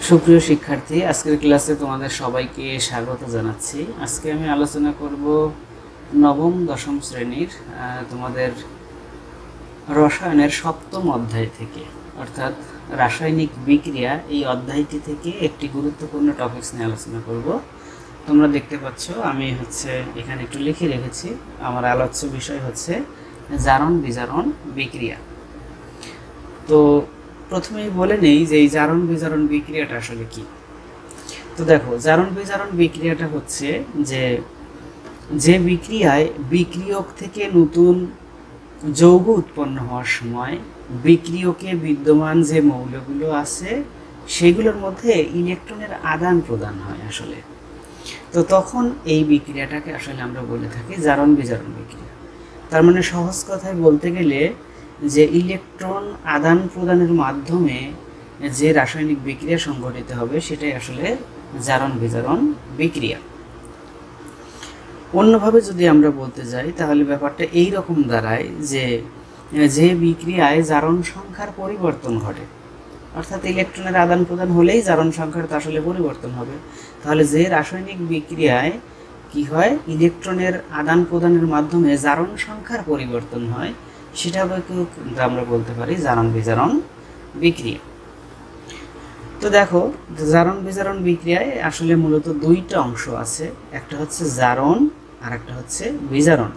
সুপ্রিয় শিক্ষার্থী, আজকের ক্লাসে তোমাদের সবাইকে স্বাগত জানাচ্ছি। আজকে আমি আলোচনা করব নবম দশম শ্রেণীর তোমাদের রসায়নের সপ্তম অধ্যায় থেকে, অর্থাৎ রাসায়নিক বিক্রিয়া এই অধ্যায়টি থেকে একটি গুরুত্বপূর্ণ টপিকস নিয়ে আলোচনা করব। তোমরা দেখতে পাচ্ছ আমি এখানে একটু লিখে রেখেছি। আমার আলোচ্য বিষয় হচ্ছে জারণ বিজারণ বিক্রিয়া। তো প্রথমেই বলে নেই যে এই জারণ বিজারণ বিক্রিয়াটা আসলে কি। তো দেখো, জারণ বিজারণ বিক্রিয়াটা হচ্ছে যে বিক্রিয়ায় বিক্রিয়ক থেকে নতুন যৌগ উৎপন্ন হওয়ার সময় বিক্রিয়কে বিদ্যমান যে মৌলগুলো আছে সেগুলোর মধ্যে ইলেকট্রনের আদান প্রদান হয় আসলে। তো তখন এই বিক্রিয়াটাকে আসলে আমরা বলে থাকি জারণ বিজারণ বিক্রিয়া। তার মানে সহজ কথায় বলতে গেলে যে ইলেকট্রন আদান প্রদানের মাধ্যমে যে রাসায়নিক বিক্রিয়া সংঘটিত হবে সেটাই আসলে জারণ বিজারণ বিক্রিয়া। অন্যভাবে যদি আমরা বলতে যাই তাহলে ব্যাপারটা এই রকম দাঁড়ায় যে বিক্রিয়ায় জারণ সংখ্যার পরিবর্তন ঘটে, অর্থাৎ ইলেকট্রনের আদান প্রদান হলেই জারণ সংখ্যার তো আসলে পরিবর্তন হবে। তাহলে যে রাসায়নিক বিক্রিয়ায় কি হয়, ইলেকট্রনের আদান প্রদানের মাধ্যমে জারণ সংখ্যার পরিবর্তন হয়, সেটাকেও কিন্তু আমরা বলতে পারি জারণ বিজারণ বিক্রিয়া। তো দেখো, জারণ বিজারণ বিক্রিয়ায় আসলে মূলত দুইটা অংশ আছে, একটা হচ্ছে জারণ আর একটা হচ্ছে বিজারণ।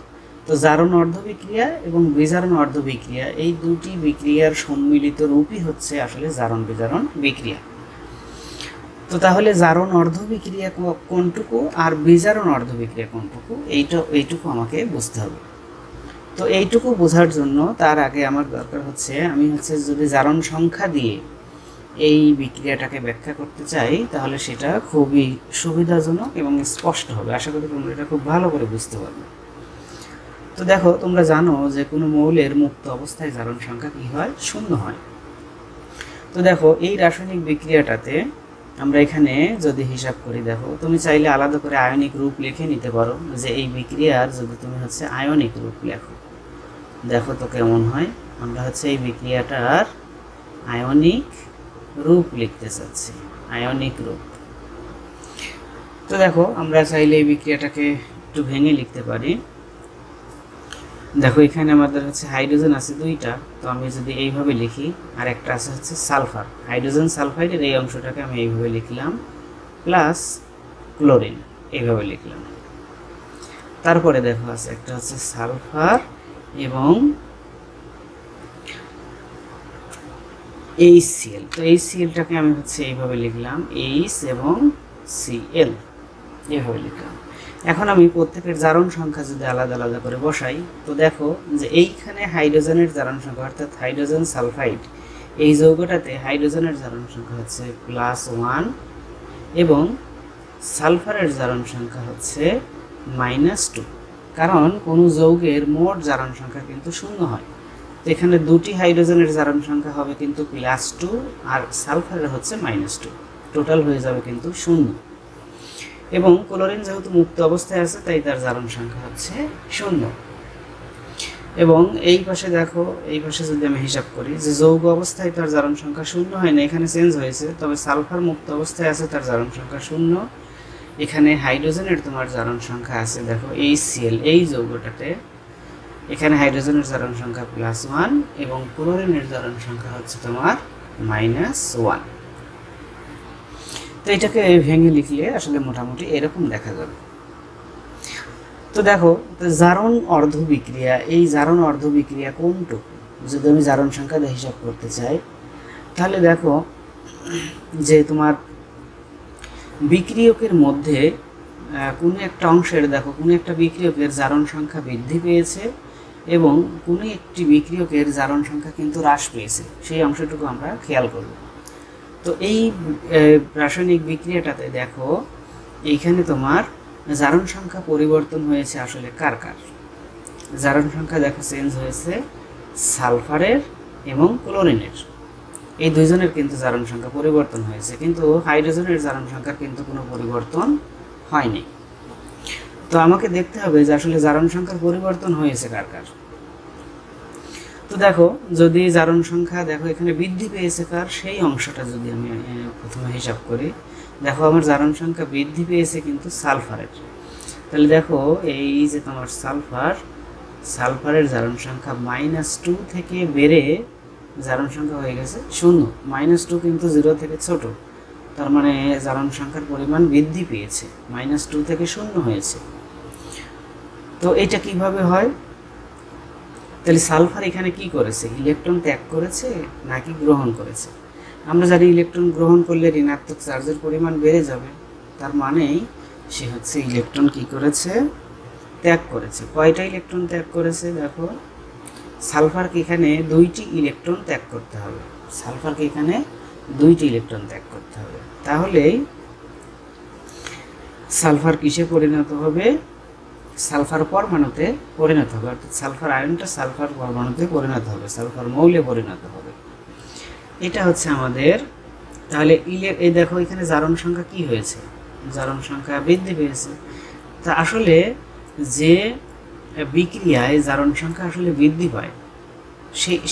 তো জারণ অর্ধ বিক্রিয়া এবং বিজারণ অর্ধ বিক্রিয়া, এই দুটি বিক্রিয়ার সম্মিলিত রূপই হচ্ছে আসলে জারণ বিজারণ বিক্রিয়া। তো তাহলে জারণ অর্ধ বিক্রিয়া কোনটুকু আর বিজারণ অর্ধ বিক্রিয়া কোনটুকু, এইটুকু আমাকে বুঝতে হবে। তো এইটুকু বোঝার জন্য তার আগে আমার দরকার হচ্ছে আমি যদি জারণ সংখ্যা দিয়ে এই বিক্রিয়াটাকে ব্যাখ্যা করতে চাই তাহলে সেটা খুবই সুবিধাজনক এবং স্পষ্ট হবে। আশা করি তোমরা এটা খুব ভালো করে বুঝতে পারবে। তো দেখো, তোমরা জানো যে কোনো মৌলের মুক্ত অবস্থায় জারণ সংখ্যা কি হয়, শূন্য হয়। তো দেখো, এই রাসায়নিক বিক্রিয়াটাতে আমরা এখানে যদি হিসাব করি, দেখো তুমি চাইলে আলাদা করে আয়নিক রূপ লিখে নিতে পারো, যে এই বিক্রিয়ার যদি তুমি আয়নিক রূপ লেখো, দেখো তো কেমন হয়। আমরা এই বিক্রিয়াটার আয়নিক রূপ লিখতে চাচ্ছি, আয়নিক রূপ। তো দেখো, আমরা চাইলে এই বিক্রিয়াটাকে একটু ভেঙে লিখতে পারি। দেখো, এখানে আমাদের হাইড্রোজেন আছে দুইটা, তো আমি যদি এইভাবে লিখি, আর একটা আছে সালফার, হাইড্রোজেন সালফাইডের এই অংশটাকে আমি এইভাবে লিখলাম, প্লাস ক্লোরিন এইভাবে লিখলাম। তারপরে দেখো একটা সালফার এবং HCl। তো HClটাকে আমি এইভাবে লিখলাম, H এবং Cl এইভাবে লিখলাম। এখন আমি প্রত্যেকের জারণ সংখ্যা যদি আলাদা আলাদা করে বসাই, তো দেখো যে এইখানে হাইড্রোজেনের জারণ সংখ্যা, অর্থাৎ হাইড্রোজেন সালফাইড এই যৌগটাতে হাইড্রোজেনের জারণ সংখ্যা +1 এবং সালফারের জারণ সংখ্যা -2। কারণ কোনো যৌগের মোট জারণ সংখ্যা কিন্তু শূন্য হয়। তো এখানে দুটি হাইড্রোজেনের জারণ সংখ্যা হবে কিন্তু +2 আর সালফারের -2, টোটাল হয়ে যাবে কিন্তু 0। এবং ক্লোরিন যেহেতু মুক্ত অবস্থায় আছে তাই তার জারণ সংখ্যা 0। এবং এই পাশে দেখো, এই পাশে যদি আমি হিসাব করি যে যৌগ অবস্থায় তার জারণ সংখ্যা 0 হয় না, এখানে চেঞ্জ হয়েছে, তবে সালফার মুক্ত অবস্থায় আছে, তার জারণ সংখ্যা 0। এখানে হাইড্রোজেনের তোমার জারণ সংখ্যা আছে, দেখো HCl এই যৌগটাতে, এখানে হাইড্রোজেনের জারণ সংখ্যা +1 এবং ক্লোরিনের জারণ সংখ্যা তোমার -1। তো এটাকে ভেঙে লিখলে আসলে মোটামুটি এরকম দেখা যাবে। তো দেখো, জারণ অর্ধ বিক্রিয়া, এই জারণ অর্ধ বিক্রিয়া কোনটুকু যদি আমি জারণ সংখ্যা দিয়ে হিসাব করতে চাই, তাহলে দেখো যে তোমার বিক্রিয়কের মধ্যে কোনো একটা অংশের, দেখো কোনো একটা বিক্রিয়কের জারণ সংখ্যা বৃদ্ধি পেয়েছে এবং কোনো একটি বিক্রিয়কের জারণ সংখ্যা কিন্তু হ্রাস পেয়েছে, সেই অংশটুকু আমরা খেয়াল করব। তো এই রাসায়নিক বিক্রিয়াটাতে দেখো এইখানে তোমার জারণ সংখ্যা পরিবর্তন হয়েছে আসলে কার কার। জারণ সংখ্যা দেখো চেঞ্জ হয়েছে সালফারের এবং ক্লোরিনের, এই দুইজনের কিন্তু জারণ সংখ্যা পরিবর্তন হয়েছে, কিন্তু হাইড্রোজেনের জারণ সংখ্যার কিন্তু কোনো পরিবর্তন হয়নি। তো আমাকে দেখতে হবে যে আসলে জারণ সংখ্যার পরিবর্তন হয়েছে কার কার। তো তো দেখো যদি জারণ সংখ্যা দেখো এখানে বৃদ্ধি পেয়েছে কার সেই অংশটা যদি আমি প্রথমে হিসাব করি, দেখো আমার জারণ সংখ্যা বৃদ্ধি পেয়েছে কিন্তু সালফারের। তাহলে দেখো এই যে তোমার সালফারের জারণ সংখ্যা -2 থেকে বেড়ে জারণ সংখ্যা হয়ে গেছে 0। -2 কিন্তু 0 থেকে ছোট, তার মানে জারণ সংখ্যার পরিমাণ বৃদ্ধি পেয়েছে, -2 থেকে 0 হয়েছে। তো এটা কিভাবে হয়? তাহলে সালফার এখানে কি করেছে? ইলেকট্রন ত্যাগ করেছে নাকি গ্রহণ করেছে? আমরা জানি ইলেকট্রন গ্রহণ করলে ঋণাত্মক চার্জের পরিমাণ বেড়ে যাবে, তার মানেই সে হচ্ছে ইলেকট্রন কি করেছে? ত্যাগ করেছে। কয়টা ইলেকট্রন ত্যাগ করেছে? দেখো সালফারকে এখানে 2টি ইলেকট্রন ত্যাগ করতে হবে, সালফারকে এখানে 2টি ইলেকট্রন ত্যাগ করতে হবে। তাহলেই সালফার কিসে পরিণত হবে? সালফার পরমাণুতে পরিণত হবে, অর্থাৎ সালফার আয়নটা সালফার পরমাণুতে পরিণত হবে, সালফার মৌলে পরিণত হবে। এটা হচ্ছে আমাদের। তাহলে এই দেখো এখানে জারণ সংখ্যা কি হয়েছে? জারণ সংখ্যা বৃদ্ধি পেয়েছে। তা আসলে যে বিক্রিয়ায় জারণ সংখ্যা আসলে বৃদ্ধি পায়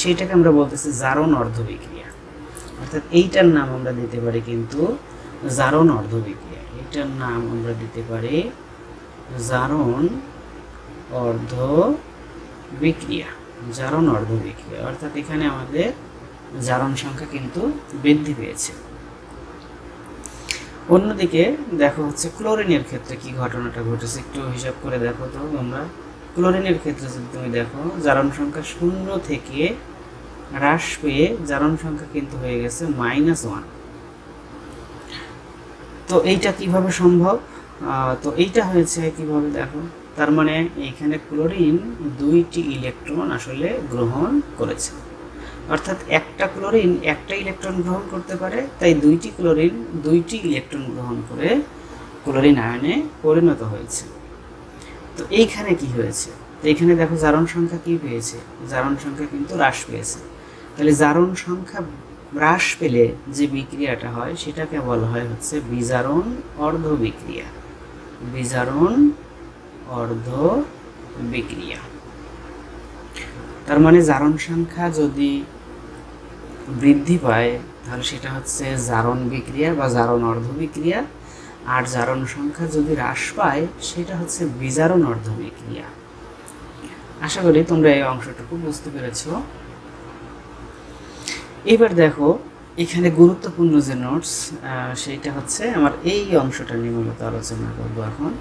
সেইটাকে আমরা বলতেছি জারণ অর্ধ বিক্রিয়া, অর্থাৎ এইটার নাম আমরা দিতে পারি কিন্তু জারণ অর্ধ বিক্রিয়া। এইটার নাম আমরা দিতে পারি জারণ অর্ধ বিক্রিয়া, জারণ অর্ধ বিক্রিয়া, অর্থাৎ এখানে আমাদের জারণ সংখ্যা কিন্তু বৃদ্ধি পেয়েছে। অন্যদিকে দেখো হচ্ছে ক্লোরিনের ক্ষেত্রে কি ঘটনাটা ঘটেছে একটু হিসাব করে দেখো তো আমরা। ক্লোরিনের ক্ষেত্রে যদি তুমি দেখো জারণ সংখ্যা 0 থেকে হ্রাস পেয়ে জারণ সংখ্যা কিন্তু হয়ে গেছে -1। তো এইটা কিভাবে সম্ভব? তো এইটা হয়েছে কিভাবে দেখো, তার মানে এখানে ক্লোরিন 2টি ইলেকট্রন আসলে গ্রহণ করেছে, অর্থাৎ একটা ক্লোরিন একটা ইলেকট্রন গ্রহণ করতে পারে, তাই 2টি ক্লোরিন 2টি ইলেকট্রন গ্রহণ করে ক্লোরিন আয়নে পরিণত হয়েছে। তো এইখানে কি হয়েছে? তো এখানে দেখো জারণ সংখ্যা কি পেয়েছে? জারণ সংখ্যা কিন্তু হ্রাস পেয়েছে। তাহলে জারণ সংখ্যা হ্রাস পেলে যে বিক্রিয়াটা হয় সেটাকে বলা হয় হচ্ছে বিজারণ অর্ধ বিক্রিয়া, বিজারণ অর্ধ বিক্রিয়া। তার মানে জারণ সংখ্যা যদি বৃদ্ধি পায় তাহলে সেটা হচ্ছে জারণ বিক্রিয়া বা জারণ অর্ধ বিক্রিয়া, আর জারণ সংখ্যা যদি হ্রাস পায় সেটা হচ্ছে বিজারণ অর্ধ বিক্রিয়া। আশা করি তোমরা এই অংশটুকু বুঝতে পেরেছো। এবার দেখো এখানে গুরুত্বপূর্ণ যে নোটস সেইটা হচ্ছে আমার এই অংশটা নিয়ে মূলত আলোচনা করব এখন,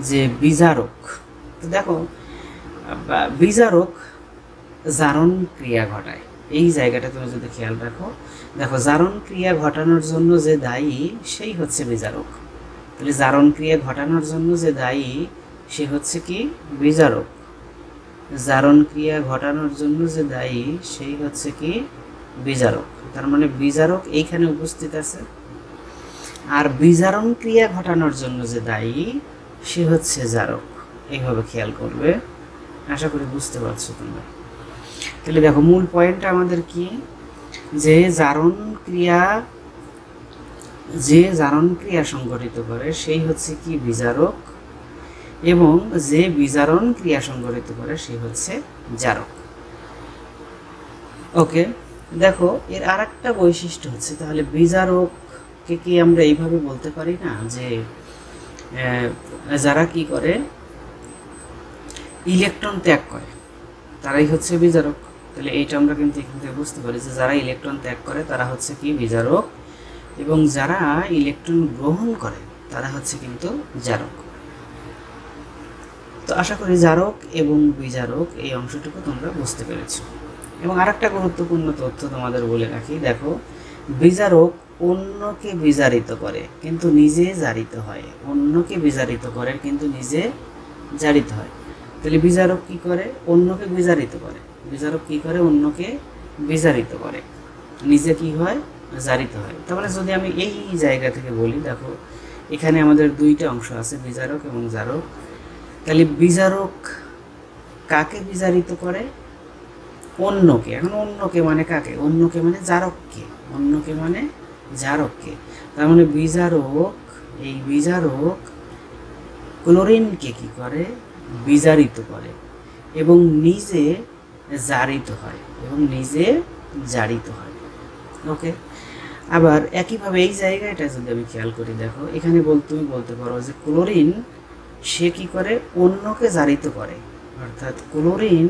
যে বিজারক। তো দেখো বিজারক জারণ ক্রিয়া ঘটায়, এই জায়গাটা তুমি যদি খেয়াল রাখো, দেখো জারণ ক্রিয়া ঘটানোর জন্য যে দায়ী সেই হচ্ছে বিজারক। তাহলে জারণ ক্রিয়া ঘটানোর জন্য যে দায়ী সে হচ্ছে কি? বিজারক। জারণ ক্রিয়া ঘটানোর জন্য যে দায়ী সেই হচ্ছে কি? বিজারক। তার মানে বিজারক এইখানে উপস্থিত আছে, আর বিজারণ ক্রিয়া ঘটানোর জন্য যে দায়ী সে হচ্ছে জারক। এইভাবে খেয়াল করবে, আশা করি বুঝতে পারছো তোমরা। তাহলে দেখো মূল পয়েন্টটা আমাদের কি? যে জারণ ক্রিয়া সংঘটিত করে সেই হচ্ছে কি? বিজারক, এবং যে বিজারণ ক্রিয়া সংঘটিত করে সে হচ্ছে জারক। ওকে, দেখো এর আরেকটা বৈশিষ্ট্য হচ্ছে, তাহলে বিজারককে কি আমরা এইভাবে বলতে পারি না যে যারা কি করে? ইলেকট্রন ত্যাগ করে তারাই হচ্ছে বিজারক। তাহলে এইটা আমরা কিন্তু এখান থেকে বুঝতে পারি যে যারা ইলেকট্রন ত্যাগ করে তারা হচ্ছে কি? বিজারক, এবং যারা ইলেকট্রন গ্রহণ করে তারা হচ্ছে কিন্তু জারক। তো আশা করি জারক এবং বিজারক এই অংশটুকু তোমরা বুঝতে পেরেছো। এবং আরেকটা গুরুত্বপূর্ণ তথ্য তোমাদের বলে রাখি, দেখো বিজারক অন্যকে বিজারিত করে কিন্তু নিজে জারিত হয়, অন্যকে বিজারিত করে কিন্তু নিজে জারিত হয়। তাহলে বিজারক কি করে? অন্যকে বিজারিত করে। বিজারক কি করে? অন্যকে বিজারিত করে, নিজে কি হয়? জারিত হয়। তার মানে যদি আমি এই জায়গা থেকে বলি, দেখো এখানে আমাদের 2টা অংশ আছে, বিজারক এবং জারক। তাহলে বিজারক কাকে বিজারিত করে? অন্যকে। এখন অন্যকে মানে কাকে? অন্যকে মানে জারককে, অন্যকে মানে জারককে। তার মানে বিজারক, এই বিজারক ক্লোরিনকে কি করে? বিজারিত করে, এবং নিজে জারিত হয় এবং নিজে জারিত হয়। ওকে, আবার একইভাবে এই জায়গাটা যদি আমি খেয়াল করি, দেখো এখানে তুমি বলতে পারো যে ক্লোরিন সে কি করে, অন্যকে জারিত করে, অর্থাৎ ক্লোরিন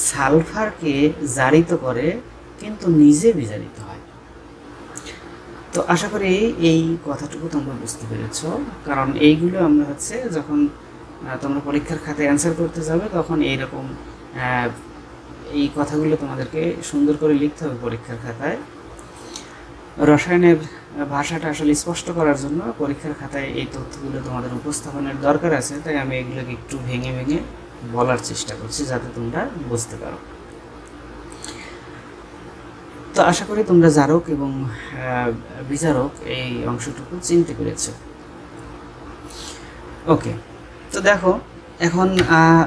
সালফারকে জারিত করে কিন্তু নিজে বিজারিত হয়। তো আশা করি এই কথাটুকু তোমরা বুঝতে পেরেছ, কারণ এইগুলো আমরা হচ্ছে যখন তোমরা পরীক্ষার খাতায় অ্যান্সার করতে যাবে তখন এইরকম এই কথাগুলো তোমাদেরকে সুন্দর করে লিখতে হবে পরীক্ষার খাতায়। রসায়নের ভাষাটা আসলে স্পষ্ট করার জন্য পরীক্ষার খাতায় এই তথ্যগুলো তোমাদের উপস্থাপনের দরকার আছে, তাই আমি এগুলোকে একটু ভেঙে ভেঙে বলার চেষ্টা করছি যাতে তোমরা বুঝতে পারো। তো আশা করি তোমরা জারক এবং বিজারক এই অংশটুকু চিনতে পেরেছ। ওকে, তো দেখো এখন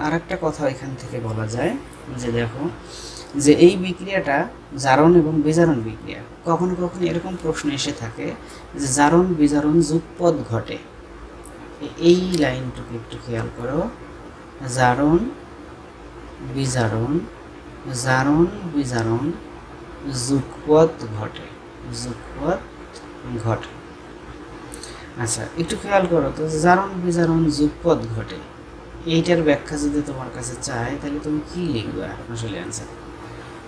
আরেকটা কথা এখান থেকে বলা যায় যে দেখো যে এই বিক্রিয়াটা জারণ এবং বিজারণ বিক্রিয়া। কখনো কখনো এরকম প্রশ্ন এসে থাকে যে জারণ বিজারণ যুগপৎ ঘটে, এই লাইনটুকু একটু খেয়াল করো, জারণ বিজারণ, জারণ বিজারণ যুগপৎ ঘটে, যুগপৎ ঘটে। আচ্ছা একটু খেয়াল করো তো, জারণ বিজারণ যুগপৎ ঘটে, এইটার ব্যাখ্যা যদি তোমার কাছে চায় তাহলে তুমি কি লিখবে আসলে অ্যান্সার?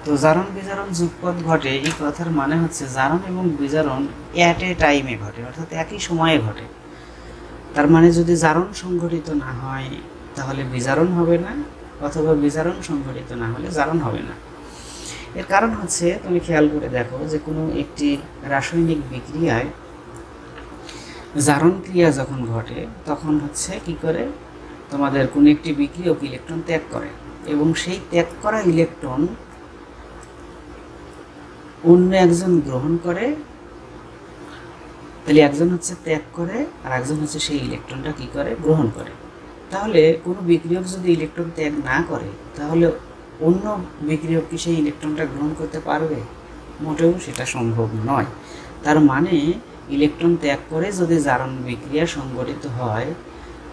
তো জারণ বিজারণ যুগপৎ ঘটে, এই কথার মানে হচ্ছে জারণ এবং বিজারণ অ্যাট এ টাইমে ঘটে, অর্থাৎ একই সময়ে ঘটে। তার মানে যদি জারণ সংঘটিত না হয় তাহলে বিজারণ হবে না, অথবা বিজারণ সংঘটিত না হলে জারণ হবে না। এর কারণ হচ্ছে তুমি খেয়াল করে দেখো যে কোনো একটি রাসায়নিক বিক্রিয়ায় জারণ ক্রিয়া যখন ঘটে তখন হচ্ছে কি করে, তোমাদের কোনো একটি বিক্রিয়ক ইলেকট্রন ত্যাগ করে এবং সেই ত্যাগ করা ইলেকট্রন অন্য একজন গ্রহণ করে। তাহলে একজন হচ্ছে ত্যাগ করে আর একজন হচ্ছে সেই ইলেকট্রনটা কি করে, গ্রহণ করে। তাহলে কোনো বিক্রিয়ক যদি ইলেকট্রন ত্যাগ না করে তাহলে অন্য বিক্রিয়ক কি সেই ইলেকট্রনটা গ্রহণ করতে পারবে? মোটেও সেটা সম্ভব নয়। তার মানে ইলেকট্রন ত্যাগ করে যদি জারণ বিক্রিয়া সংঘটিত হয়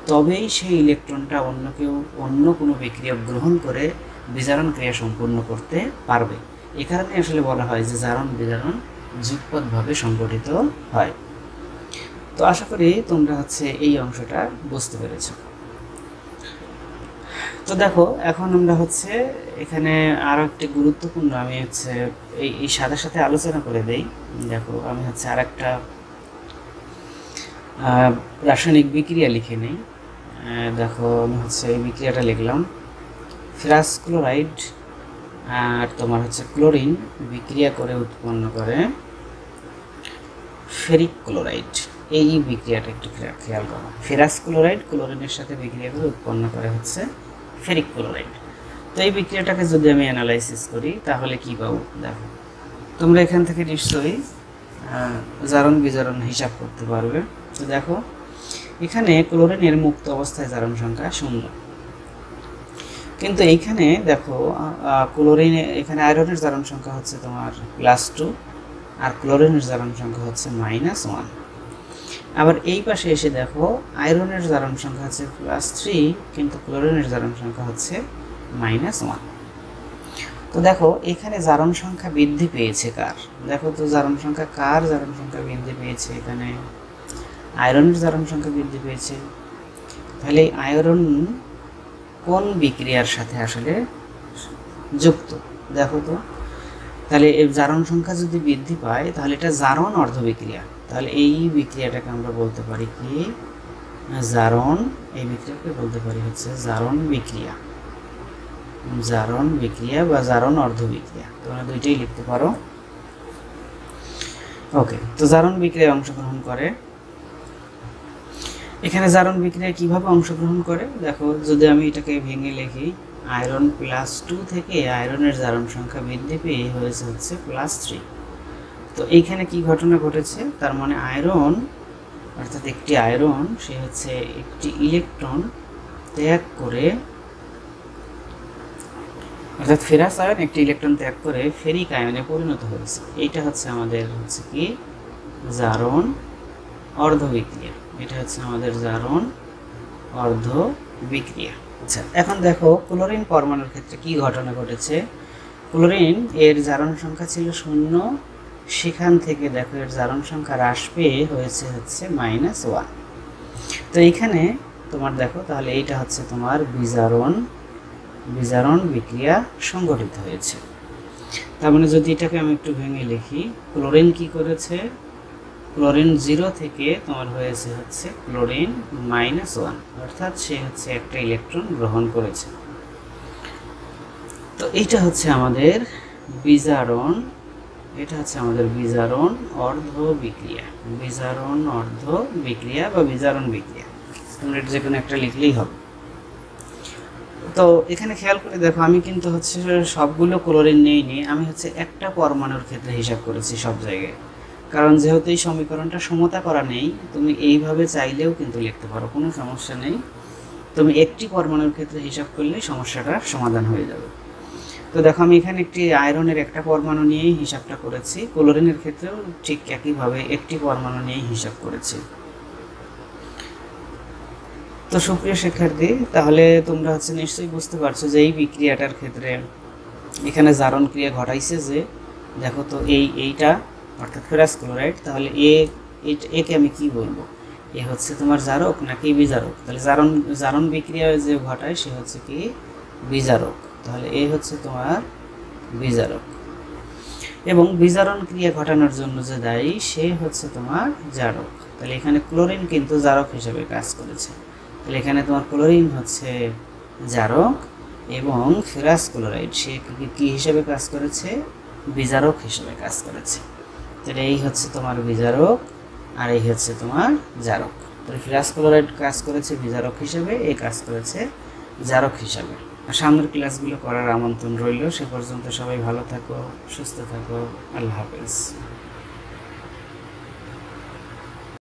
তবেই সেই ইলেকট্রনটা অন্য কোনো বিক্রিয়ক গ্রহণ করে বিজারণ ক্রিয়া সম্পূর্ণ করতে পারবে। এ কারণে আসলে বলা হয় যে জারণ বিজারণ যুগপৎভাবে সংঘটিত হয়। তো আশা করি তোমরা হচ্ছে এই অংশটা বুঝতে পেরেছ। তো দেখো এখন আমরা হচ্ছে এখানে আরও একটি গুরুত্বপূর্ণ, আমি হচ্ছে এই সাথে সাথে আলোচনা করে দেই। দেখো আমি হচ্ছে আর একটা রাসায়নিক বিক্রিয়া লিখে নেই। দেখো আমি হচ্ছে এই বিক্রিয়াটা লিখলাম, ফেরাস ক্লোরাইড আর তোমার হচ্ছে ক্লোরিন বিক্রিয়া করে উৎপন্ন করে ফেরিক ক্লোরাইড। এই বিক্রিয়াটা একটু খেয়াল করো, ফেরাস ক্লোরাইড ক্লোরিনের সাথে বিক্রিয়া করে উৎপন্ন করে হচ্ছে ফেরিক ক্লোরাইড। তো এই বিক্রিয়াটাকে যদি আমি অ্যানালাইসিস করি তাহলে কি পাবো? দেখো তোমরা এখান থেকে নিশ্চয়ই জারণ বিজারণ হিসাব করতে পারবে। তো দেখো এখানে ক্লোরিনের মুক্ত অবস্থায় জারণ সংখ্যা 0, কিন্তু এইখানে দেখো ক্লোরিনে এখানে আয়রনের জারণ সংখ্যা হচ্ছে তোমার +2 আর ক্লোরিনের জারণ সংখ্যা হচ্ছে -1। আবার এই পাশে এসে দেখো আয়রনের জারণ সংখ্যা হচ্ছে +3 কিন্তু ক্লোরিনের জারণ সংখ্যা হচ্ছে -1। তো দেখো এখানে জারণ সংখ্যা বৃদ্ধি পেয়েছে কার? দেখো তো জারণ সংখ্যা কার জারণ সংখ্যা বৃদ্ধি পেয়েছে? এখানে আয়রনের জারণ সংখ্যা বৃদ্ধি পেয়েছে। তাহলে আয়রন কোন বিক্রিয়ার সাথে আসলে যুক্ত? দেখো তো, তাহলে এই জারণ সংখ্যা যদি বৃদ্ধি পায় তাহলে এটা জারণ অর্ধ বিক্রিয়া। তাহলে এই বিক্রিয়াটাকে আমরা বলতে পারি কি? জারণ। এই বিক্রিয়াকে বলতে পারি হচ্ছে জারণ বিক্রিয়া, জারণ বিক্রিয়া বা জারণ অর্ধ বিক্রিয়া, তোমরা দুইটাই লিখতে পারো। ওকে, তো জারণ বিক্রিয়ায় অংশগ্রহণ করে। এখানে জারণ বিক্রিয়ায় কিভাবে অংশগ্রহণ করে দেখো, যদি আমি এটাকে ভেঙে লিখি, আয়রন +2 থেকে আয়রনের জারণ সংখ্যা বৃদ্ধি পেয়ে হয়েছে হচ্ছে +3। তো এইখানে কি ঘটনা ঘটেছে? তার মানে আয়রন অর্থাৎ একটি আয়রন সে হচ্ছে একটি ইলেকট্রন ত্যাগ করে, অর্থাৎ ফেরাস আয়ন একটি ইলেকট্রন ত্যাগ করে ফেরিক আয়নে পরিণত হয়েছে। এইটা হচ্ছে আমাদের হচ্ছে কি জারণ অর্ধ বিক্রিয়া। এটা হচ্ছে আমাদের জারণ অর্ধ বিক্রিয়া। আচ্ছা, এখন দেখো ক্লোরিন পরমাণুর ক্ষেত্রে কি ঘটনা ঘটেছে। ক্লোরিন এর জারণ সংখ্যা ছিল 0, সেখান থেকে দেখো এর জারণ সংখ্যা হ্রাস পেয়ে হয়েছে হচ্ছে -1। তো এখানে তোমার দেখো তাহলে এইটা হচ্ছে তোমার বিজারণ বিক্রিয়া সংঘটিত হয়েছে। তার মানে যদি এটাকে আমি একটু ভেঙে লিখি, ক্লোরিন কি করেছে, ক্লোরিন 0 থেকে তোমার হয়েছে হচ্ছে ক্লোরিন -1, অর্থাৎ সে হচ্ছে একটা ইলেকট্রন গ্রহণ করেছে। তো এইটা হচ্ছে আমাদের বিজারণ, এটা হচ্ছে আমাদের বিজারণ অর্ধ বিক্রিয়া, বিজারণ অর্ধ বিক্রিয়া বা বিজারণ বিক্রিয়া, তোমরা যে কোনো একটা লিখলেই হবে। তো এখানে খেয়াল করে দেখো, আমি কিন্তু হচ্ছে সবগুলো ক্লোরিন নেইনি, আমি হচ্ছে একটা পরমাণুর ক্ষেত্রে হিসাব করেছি সব জায়গায়, কারণ যেহেতু এই সমীকরণটা সমতা করা নেই, তুমি এইভাবে চাইলেও কিন্তু লিখতে পারো, কোনো সমস্যা নেই। তুমি একটি পরমাণুর ক্ষেত্রে হিসাব করলে সমস্যাটার সমাধান হয়ে যাবে। তো দেখো আমি এখানে একটি আয়রনের একটা পরমাণু নিয়েই হিসাবটা করেছি, ক্লোরিনের ক্ষেত্রেও ঠিক একইভাবে একটি পরমাণু নিয়েই হিসাব করেছি। তো সুপ্রিয় শিক্ষার্থী, তাহলে তোমরা হচ্ছে নিশ্চয়ই বুঝতে পারছো যে এই বিক্রিয়াটার ক্ষেত্রে এখানে জারণ ক্রিয়া ঘটাইছে যে, দেখো তো এইটা অর্থাৎ ফেরাস ক্লোরাইড, তাহলে একে আমি কি বলবো, এ হচ্ছে তোমার জারক নাকি বিজারক? তাহলে জারণ বিক্রিয়া যে ঘটায় সে হচ্ছে কি বিজারক, তাহলে এ হচ্ছে তোমার বিজারক। এবং বিজারণ ক্রিয়া ঘটানোর জন্য যে দায়ী সে হচ্ছে তোমার জারক। তাহলে এখানে ক্লোরিন কিন্তু জারক হিসেবে কাজ করেছে, তাহলে এখানে তোমার ক্লোরিন হচ্ছে জারক এবং ফেরাস ক্লোরাইড সে কি হিসেবে কাজ করেছে, বিজারক হিসেবে কাজ করেছে। তাহলে এই হচ্ছে তোমার বিজারক আর এই হচ্ছে তোমার জারক। তাহলে ফেরাস ক্লোরাইড কাজ করেছে বিজারক হিসেবে, এই কাজ করেছে জারক হিসাবে। সামনের ক্লাসগুলো করার আমন্ত্রণ রইল। সে পর্যন্ত সবাই ভালো থাকো, সুস্থ থাকো, আল্লাহ হাফেজ।